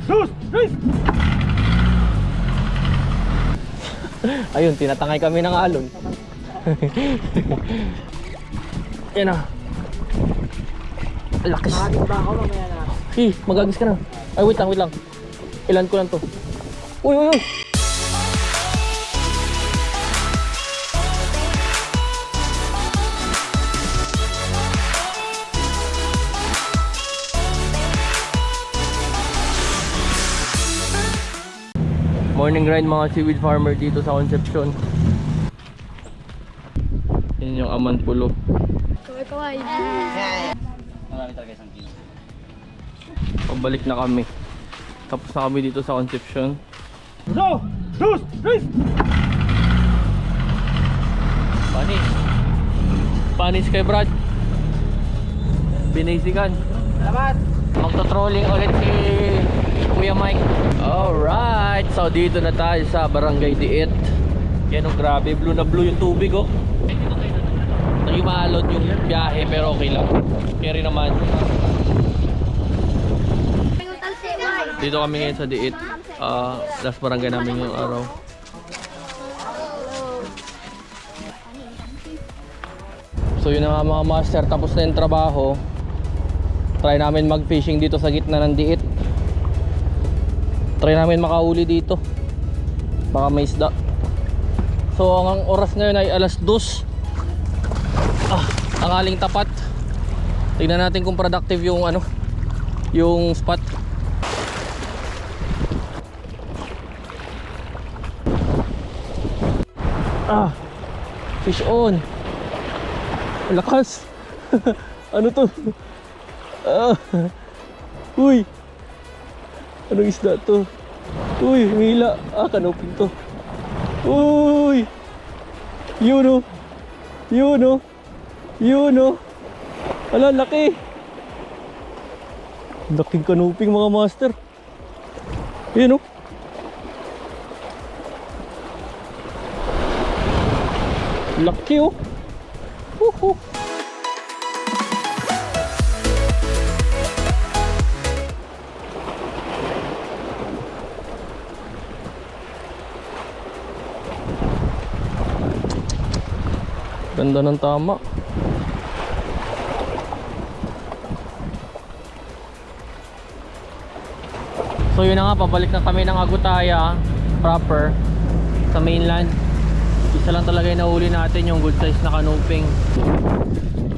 2, 3. Ayun, tinatangay kami ng alon. Yan na. Lakas. Magagis ba ako mamaya na? Magagis ka na. Ay, wait lang. Ilan ko lang to. Uy. Morning grind mga seaweed farmer dito sa Concepcion. Yan yung Amanpulo. Kaway-kaway. Marami talaga isang kilo. Pabalik na kami. Tapos na kami dito sa Concepcion. 1, 2, 3. Panis kay Brad. Binasigan. Salamat! Magto-trolling ulit si Kuya Mike. Alright, so dito na tayo sa Barangay Diit. Yan oh, grabe, blue na blue yung tubig oh. Naging yung biyahe pero okay lang. Kaya rin naman. Dito kami ngayon sa Diit. Last barangay namin yung araw. So yun na nga mga master, tapos na yung trabaho. Try namin mag-fishing dito sa gitna ng Diit. Try namin makahuli dito. Baka may isda. So ang oras ngayon ay alas 2. Ang aling tapat. Tingnan natin kung productive yung yung spot. Fish on. Lakas. Ano to? Uy. Anong isda to? Uy, humila. Kanupin to. Uy. Yun oh. Ala, laki. Laking kanuping mga master. Yun oh. Laki oh. Woohoo. Ganda ng tama. So yun na nga, pabalik na kami ng Agutaya proper sa mainland. Isa lang talaga yung nahuli natin, yung good size na kanuping.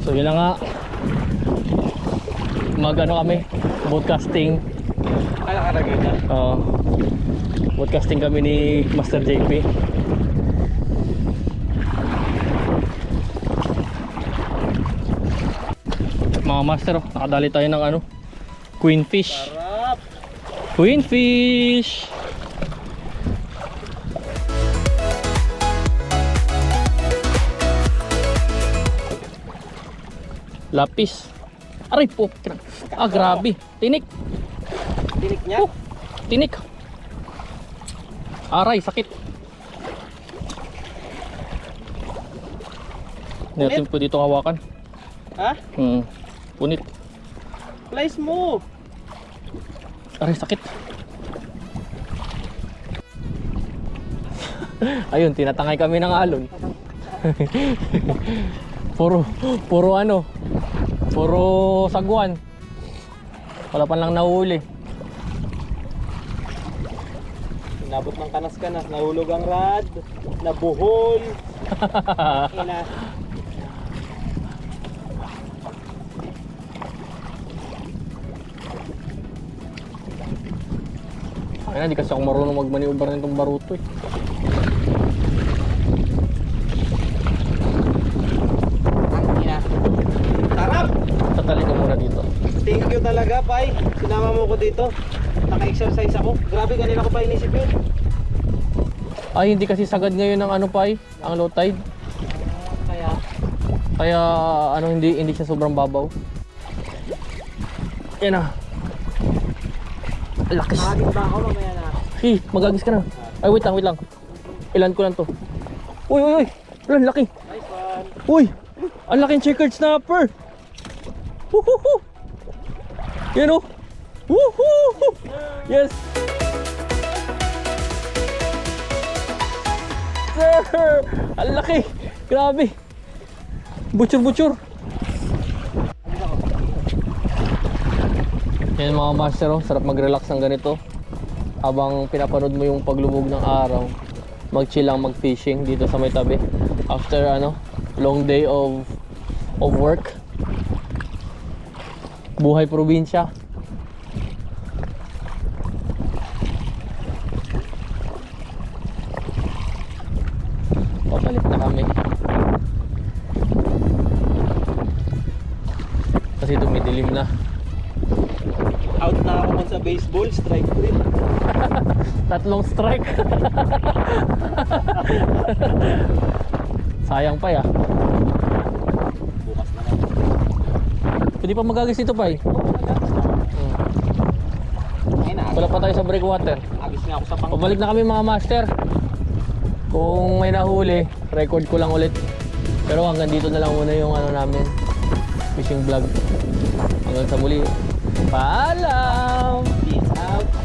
So yun na nga, kami, broadcasting. Nakalagay na. Broadcasting kami ni Master JP. Mga master, nakadali tayo ng queenfish. Sarap! Queenfish! Lapis. Aray po. Grabe. Tinik. Tinik niya? Tinik. Aray, sakit. Natin po dito hawakan. Ha? Punit. Place mo! Aray, sakit. Ayun, tinatangay kami ng alon. Puro sagwan. Wala pa lang nahuli. Inabot ng kanas-kanas, nahulog ang rad, nabuhol. Ina. Ay, hindi kasi ako marunong magmaneuver nitong baruto eh. Sarap! Tatali ko muna dito. Thank you talaga, Pai. Sinama mo ko dito. Naka-exercise ako. Grabe, kanina ko pa inisip yun. Ay, hindi kasi sagad ngayon ng Pai, ang low tide. Kaya hindi siya sobrang babaw. Yan na. Lakas. Magagis ba ako mamaya na? Magagis ka na. Ay, wait lang. Ilan ko lang to. Uy. Wala, laki. Nice one. Uy, ang laking checkered snapper. Woohoo. Yan o. Woohoo. Yes! Sir! Ang laki! Grabe! Butcher! Yan mga master, oh. Sarap mag-relax ng ganito. Habang pinapanood mo yung paglubog ng araw, mag-chill lang, mag-fishing dito sa may tabi. After long day of work. Buhay probinsya. Papalit na kami. Kasi dumidilim na. Out na ako sa baseball, strike 3. Tatlong strike. Sayang pa ya. Bukas na lang. Pwede pa magagas dito pa eh. Ayun na, Wala pa tayo sa breakwater. agis nga ako sa pang... Pabalik na kami mga master. Kung may nahuli, record ko lang ulit. Pero hanggang dito na lang muna yung namin, fishing vlog. Hanggang sa muli. Paalam! Peace out!